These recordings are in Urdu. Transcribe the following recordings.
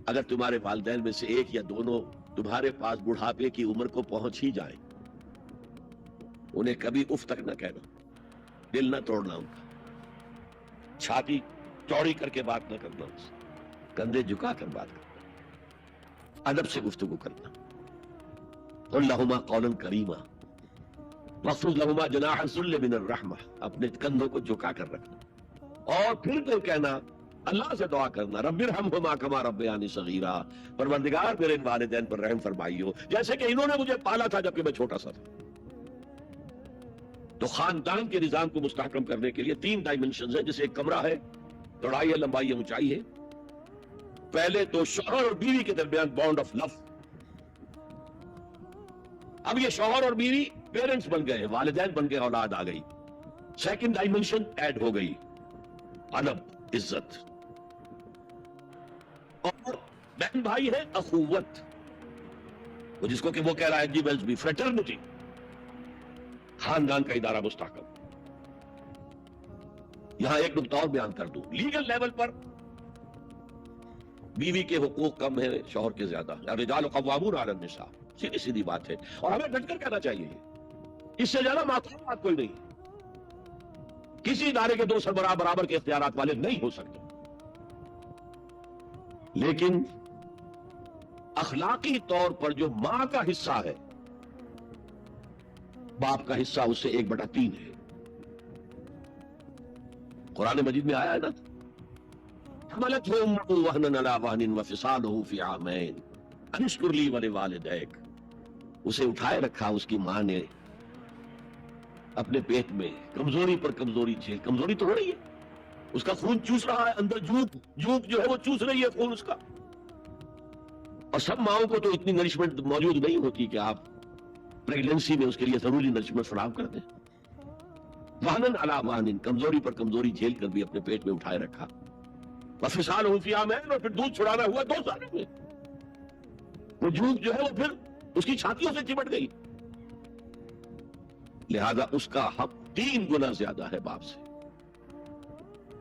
اگر تمہارے والدین میں سے ایک یا دونوں تمہارے پاس بڑھاپے کی عمر کو پہنچ ہی جائیں، انہیں کبھی اف تک نہ کہنا، دل نہ توڑنا ان کا، چھاتی چوڑی کر کے بات نہ کرنا، ان سے کندھے جھکا کر بات کرنا، ادب سے گفتگو کرنا. قل لہما قولا کریما واخفض لہما جناح الذل من الرحمہ، اپنے کندھوں کو جھکا کر رکھنا، اور پھر تو کہنا، اللہ سے دعا کرنا، رب ارحمہما کما ربیانی صغیرا، پروردگار میرے والدین پر رحم فرمائیو جیسے کہ انہوں نے مجھے پالا تھا جبکہ میں چھوٹا سا تھا. تو خاندان کے نظام کو مستحکم کرنے کے لیے 3 ڈائمنشنز ہیں، جیسے ایک کمرہ ہے، چوڑائی ہے، لمبائی ہے، اونچائی ہے. پہلے تو شوہر اور بیوی کے درمیان بانڈ آف لو. اب یہ شوہر اور بیوی پیرنٹس بن گئے، والدین بن گئے، اولاد آ گئی. سیکنڈ ڈائمنشن ایڈ ہو گئی، ادب، عزت. اور بہن بھائی ہے اخوت، وہ جس کو کہ وہ کہہ رہا ہے جی ویلز بی فریٹرنٹی، خاندان کا ادارہ مستحکم. یہاں ایک نقطہ اور بیان کر دوں، لیگل لیول پر بیوی کے حقوق کم ہیں شوہر کے زیادہ. الرجال قوامون علی النساء، سیدھی سیدھی بات ہے، اور ہمیں ڈٹ کر کہنا چاہیے اس سے زیادہ معقول بات کوئی نہیں. کسی ادارے کے 2 سربراہ برابر کے اختیارات والے نہیں ہو سکتے، لیکن اخلاقی طور پر جو ماں کا حصہ ہے، باپ کا حصہ اس سے 1/3 ہے. قرآن مجید میں آیا ہے نا، حملته امه وهنا على وهن وفصاله في عامين ان اشكر لي ولوالديك. اسے اٹھائے رکھا اس کی ماں نے اپنے پیٹ میں، کمزوری پر کمزوری جھیل. کمزوری تو ہو رہی ہے، اس کا خون چوس رہا ہے اندر، جھوک جو ہے وہ چوس رہی ہے خون اس کا. اور سب ماؤں کو تو اتنی نرشمنٹ موجود نہیں ہوتی کہ آپ پریگننسی میں اس کے لیے ضروری نرشمنٹ فراہم کر دیں. وہنن علی وہن، کمزوری پر کمزوری جھیل کر بھی اپنے پیٹ میں اٹھائے رکھا. وفصالہ فی عامین، اور پھر دودھ چھڑانا ہوا 2 سالوں میں. وہ جھوک جو ہے وہ پھر اس کی چھاتیوں سے چمٹ گئی. لہذا اس کا حق 3 گنا زیادہ ہے باپ سے.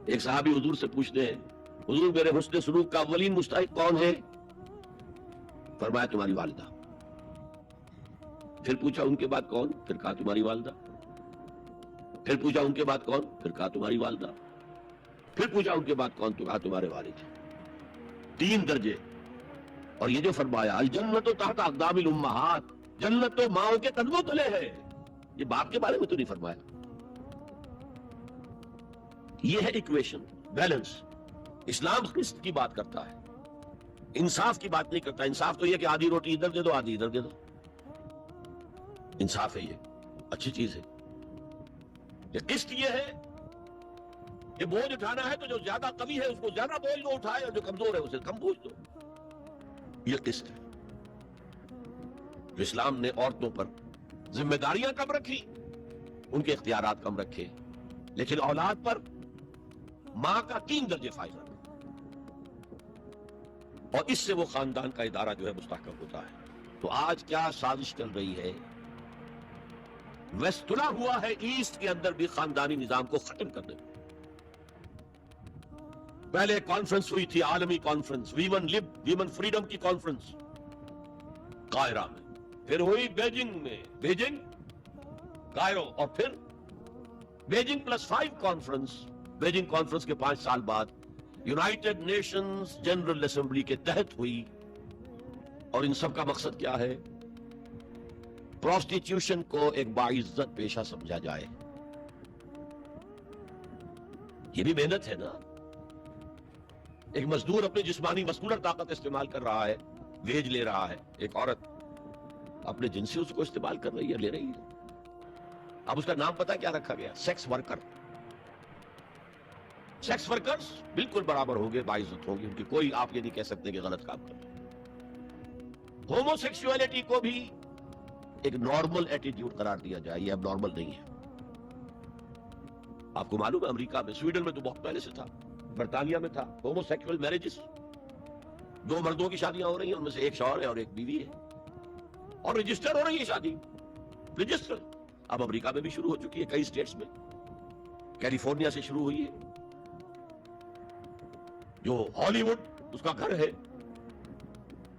ایک صحابی حضور سے پوچھتے ہیں، حضور میرے حسن سلوک کا اولین مستحق کون ہے؟ فرمایا تمہاری والدہ. پھر پوچھا ان کے بعد کون؟ پھر کہا تمہاری والدہ. پھر پوچھا ان کے بعد کون؟ پھر کہا تمہاری والدہ. پھر پوچھا ان کے بعد کون؟ تو کہا تمہارے والد. 3 درجے. اور یہ جو فرمایا الجنت تحت اقدام الامہات، جنت تو ماؤں کے قدموں تلے ہے، یہ باپ کے بارے میں تو نہیں فرمایا. یہ ہے ایکویشن، بیلنس. اسلام قسط کی بات کرتا ہے، انصاف کی بات نہیں کرتا. انصاف تو یہ کہ آدھی روٹی ادھر دے دو، آدھی ادھر دے دو. انصاف ہے، یہ اچھی چیز ہے. یہ قسط یہ ہے کہ بوجھ اٹھانا ہے تو جو زیادہ قوی ہے اس کو زیادہ بوجھ دو اٹھائے، اور جو کمزور ہے اسے کم بوجھ دو. یہ قسط ہے. جو اسلام نے عورتوں پر ذمہ داریاں کم رکھی، ان کے اختیارات کم رکھے، لیکن اولاد پر ماں کا 3 درجے فائز رکھا، اور اس سے وہ خاندان کا ادارہ جو ہے مستحکم ہوتا ہے. تو آج کیا سازش چل رہی ہے؟ ویسٹ تلا ہوا ہے ایسٹ کے اندر بھی خاندانی نظام کو ختم کرنے میں. پہلے کانفرنس ہوئی تھی، عالمی کانفرنس، ویمن فریڈم کی کانفرنس قاہرہ میں. پھر ہوئی بیجنگ میں، بیجنگ، کائرو، اور پھر بیجنگ +5 کانفرنس. بیجنگ کانفرنس کے 5 سال بعد یونائٹڈ نیشنز جنرل اسمبلی کے تحت ہوئی. اور ان سب کا مقصد کیا ہے؟ پروسٹیٹیوشن کو ایک باعزت پیشہ سمجھا جائے. یہ بھی محنت ہے نا. ایک مزدور اپنی جسمانی مسکولر طاقت استعمال کر رہا ہے، ویج لے رہا ہے. ایک عورت اپنے جنس سے اس کو استعمال کر رہی ہے، لے رہی ہے. اب اس کا نام پتہ کیا رکھا گیا؟ Sex worker. سیکس ورکرز بالکل برابر ہوں گے، باعزت ہوں گے، ان کی کوئی آپ یہ نہیں کہہ سکتے کہ غلط کام کر رہے. ہومو سیکسولیٹی کو بھی ایک نارمل ایٹیٹیوڈ قرار دیا جائے، یہ اب نارمل نہیں ہے. آپ کو معلوم ہے امریکہ میں، سویڈن میں تو بہت پہلے سے تھا، برطانیہ میں تھا. ہومو سیکسول میرجز، 2 مردوں کی شادیاں ہو رہی ہیں، ان میں سے ایک شوہر ہے اور ایک بیوی ہے، اور رجسٹر ہو رہی ہے شادی، رجسٹر. اب امریکہ میں بھی شروع ہو چکی ہے، کئی اسٹیٹس میں. کیلیفورنیا سے شروع ہوئی ہے، جو ہالی ووڈ اس کا گھر ہے.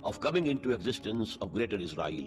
of coming into existence of greater Israel।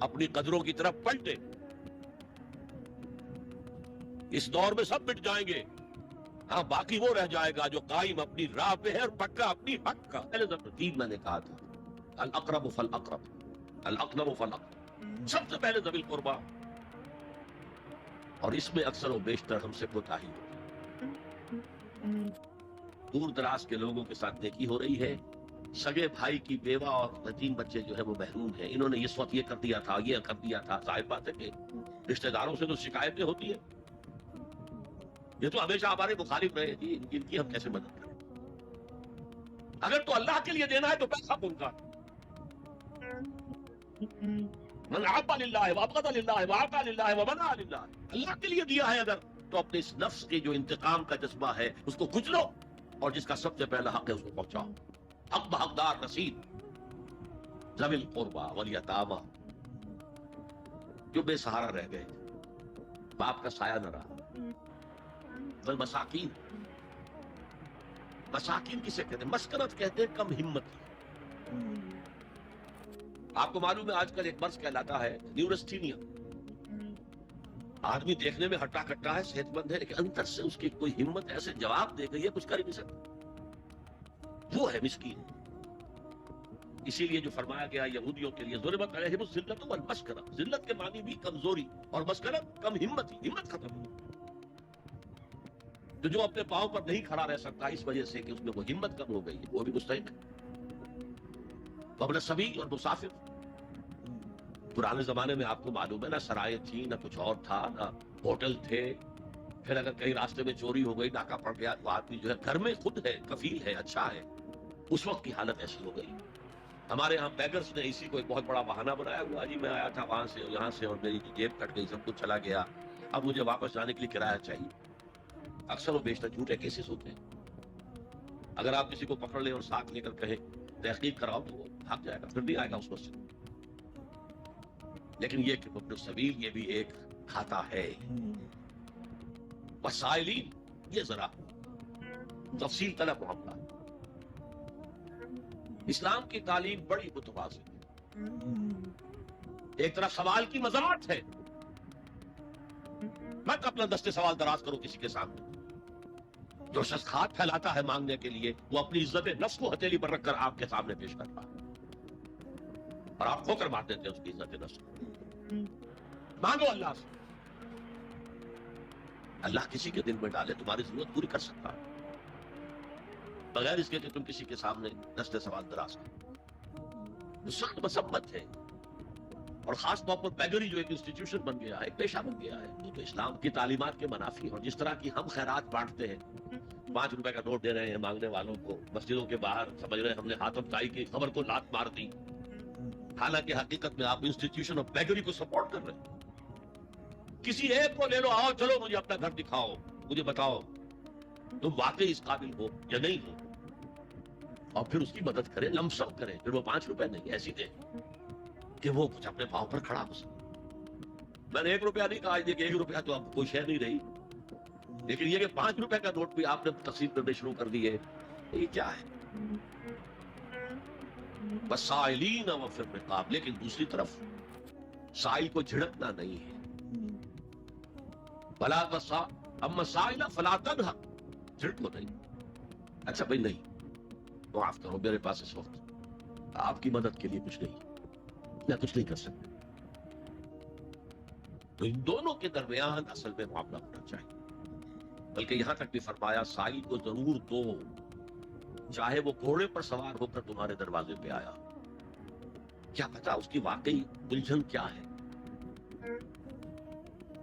اپنی قدروں کی طرف پلٹے. اس دور میں سب مٹ جائیں گے، ہاں باقی وہ رہ جائے گا جو قائم اپنی راہ پہ ہے اور پکا اپنی حق کا. پہلے ترتیب میں نے کہا تھا الاقرب فالاقرب، الاقرب فالاقرب، سب سے پہلے ذوی القربیٰ. اور اس میں اکثر و بیشتر ہم سے کوتاہی ہوتی ہے. دور دراز کے لوگوں کے ساتھ نیکی ہو رہی ہے، سگے بھائی کی بیوہ اور یتیم بچے جو ہے وہ محروم ہیں. انہوں نے اس وقت یہ کر دیا تھا، یہ کر دیا تھا. ظاہر بات ہے کہ رشتہ داروں سے تو شکایتیں ہوتی ہیں. یہ تو ہمیشہ ہمارے مخالف رہے جی، ان کی ہم کیسے مدد کریں؟ اگر تو اللہ کے لیے دینا ہے تو پیسہ ان کا. من عبا للہ وابغض للہ وعطا للہ ومنع للہ، اللہ کے لیے دیا ہے اگر تو اپنے اس نفس کے جو انتقام کا جذبہ ہے اس کو کچلو، اور جس کا سب سے پہلا حق ہے اس کو پہنچاؤ. حق بحقدار رسید، ذوی القربیٰ والیتامیٰ، جو بے سہارا رہ گئے، باپ کا سایہ نہ رہا. والمساکین، مساکین کسے کہتے ہیں؟ مسکنت کہتے ہیں کم ہمت. آپ کو معلوم ہے آج کل ایک مرض کہلاتا ہے نیورستھینیا. آدمی دیکھنے میں ہٹا کٹا ہے، صحت مند ہے، لیکن اندر سے اس کی کوئی ہمت ایسے جواب دے گئی ہے کچھ کر ہی نہیں سکتا. وہ ہے مسکین. اسی لیے جو فرمایا گیا یہودیوں کے لیے ضربت علیہم الذلۃ والمسکنہ، ذلت کے معنی بھی کمزوری اور مسکنت کم ہمت ہی، ہمت ختم. تو جو اپنے پاؤں پر نہیں کھڑا رہ سکتا اس وجہ سے کہ اس میں وہ ہمت کم ہو گئی ہے، وہ بھی مستحق ہے. وابن السبیل اور مسافر. پرانے زمانے میں آپ کو معلوم ہے نہ سرائے تھی، نہ کچھ اور تھا، نہ ہوٹل تھے. پھر اگر کہیں راستے میں چوری ہو گئی، ناکہ پڑ گیا، تو آدمی جو ہے گھر میں خود ہے، کفیل ہے، اچھا ہے. اس وقت کی حالت ایسی ہو گئی. ہمارے ہاں بیگرز نے اسی کو ایک بہت بڑا بہانہ بنایا ہوا، جی میں آیا تھا وہاں سے یہاں سے اور میری جیب کٹ گئی، سب کچھ چلا گیا، اب مجھے واپس جانے کے لیے کرایہ چاہیے. اکثر و بیشتر جھوٹے کیسز ہوتے ہیں. اگر آپ کسی کو پکڑ لیں اور ساتھ لے کر کہیں تحقیق کراؤ تو وہ بھاگ جائے گا، پھر نہیں آئے گا اس مسجد. لیکن یہ کہ ابن السبیل یہ بھی ایک کھاتا ہے. وسائلین، یہ ذرا تفصیل طلب معاملہ. اسلام کی تعلیم بڑی متوازن ہے. ایک طرف سوال کی مذمت ہے، مت اپنا دستے سوال دراز کرو کسی کے سامنے. جو شخص ہاتھ پھیلاتا ہے مانگنے کے لیے وہ اپنی عزت نفس کو ہتھیلی پر رکھ کر آپ کے سامنے پیش کرتا ہے، اور آپ کھو کر مار دیتے ہیں اس کی عزت نفس کو. مانگو اللہ سے. اللہ کسی کے دل میں ڈالے تمہاری ضرورت پوری کر سکتا ہے، بغیر اس کے کہ تم کسی کے سامنے دستے سوال دراز کرو. سخت مسمت ہے. اور خاص طور پر بیگری جو ایک انسٹیٹیوشن بن گیا ہے، ایک پیشہ بن گیا ہے، وہ تو اسلام کی تعلیمات کے منافی. اور جس طرح کی ہم خیرات بانٹتے ہیں، 5 روپے کا نوٹ دے رہے ہیں مانگنے والوں کو مسجدوں کے باہر، سمجھ رہے ہیں ہم نے ہاتھ اٹھائی کی خبر کو لات مار دی، حالانکہ حقیقت میں آپ انسٹیٹیوشن آف بیگری کو سپورٹ کر رہے ہیں. کسی ایک کو لے لو، آؤ چلو مجھے اپنا گھر دکھاؤ، مجھے بتاؤ تم واقعی اس قابل ہو یا نہیں ہو، اور پھر اس کی مدد کریں، لمسم کریں. پھر وہ 5 روپے نہیں ایسی دے کہ وہ کچھ اپنے پاؤں پر کھڑا ہو سکے. میں نے 1 روپیہ نہیں کہا، کہ 1 روپیہ تو اب کوئی شے نہیں رہی، لیکن یہ کہ 5 روپے کا نوٹ بھی آپ نے تقسیم کرنے شروع کر دیے، یہ کیا ہے؟ وسائلین وفی الرقاب. لیکن دوسری طرف سائل کو جھڑکنا نہیں ہے. بلا تسا اما سائل فلا تنہر، جھڑکو نہیں. اچھا بھائی نہیں، معاف کرو میرے پاس اس وقت آپ کی مدد کے لیے کچھ نہیں، میں کچھ نہیں کر سکتا. تو ان دونوں کے درمیان اصل میں معاملہ ہونا چاہیے. بلکہ یہاں تک بھی فرمایا سائل کو ضرور دو، چاہے وہ گھوڑے پر سوار ہو کر تمہارے دروازے پہ آیا. کیا پتا اس کی واقعی الجھن کیا ہے.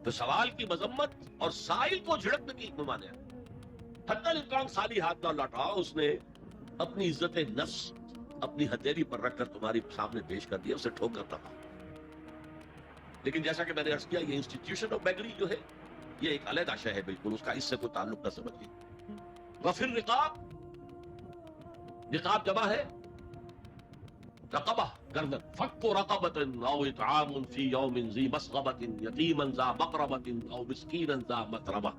تو سوال کی مذمت اور سائل کو جھڑکنے کی ممانعت. حتی الامکان خالی ہاتھ نہ لوٹاؤ. اس نے اپنی عزت نفس اپنی ہتھیلی پر رکھ کر تمہاری سامنے پیش کر دیا، اسے ٹھوکر نہ مارو. لیکن جیسا کہ میں نے عرض کیا، یہ انسٹیٹیوشن آف بیگری جو ہے یہ ایک علیحدہ شے ہے، بالکل اس کا اس سے کوئی تعلق نہ سمجھیے. وفی الرقاب، رقاب جمع ہے رقبہ، گردن. فک رقبۃ او اطعام فی یوم ذی مسغبۃ یتیما ذا مقربۃ او مسکینا ذا متربہ.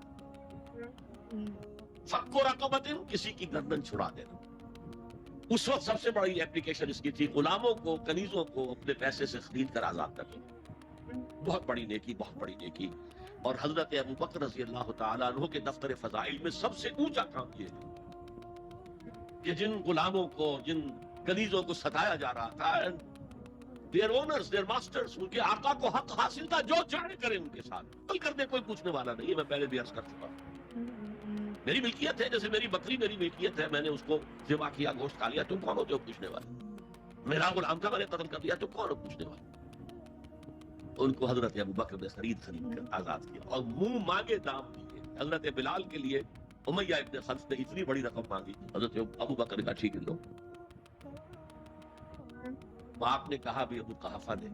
فک رقبۃ، کسی کی گردن چھڑا دینا. اس وقت سب سے بڑی اپلیکیشن اس کی تھی غلاموں کو کنیزوں کو اپنے پیسے سے خرید کر آزاد کرنا. بہت بڑی نیکی، بہت بڑی نیکی. اور حضرت ابو بکر رضی اللہ تعالیٰ عنہ کے دفتر فضائل میں سب سے اونچا کام یہ ہے کہ جن غلاموں کو، جن کنیزوں کو ستایا جا رہا تھا، their owners, their masters، ان کے آقا کو حق حاصل تھا، جو چاہے کرے ان کے ساتھ، کل کر دے، کوئی پوچھنے والا نہیں ہے. میں پہلے بھی عرض کر چکا ہوں، میری ملکیت ہے، جیسے میری بکری میری ملکیت ہے، میں نے اس کو ذبح کیا، گوشت کھا لیا، تم کون ہوتے ہو پوچھنے والے؟ میرا غلام تھا، میں نے قتل کر دیا، تم کون ہو پوچھنے والے؟ ان کو حضرت ابو بکر نے خرید کر آزاد کیا اور منہ مانگے دام دیے. حضرت بلال کے لیے امیہ ابن خلف نے اتنی بڑی رقم مانگی، حضرت ابو بکر نے کہا ٹھیک ہے لو. باپ نے کہا بھی ابو قحافہ نے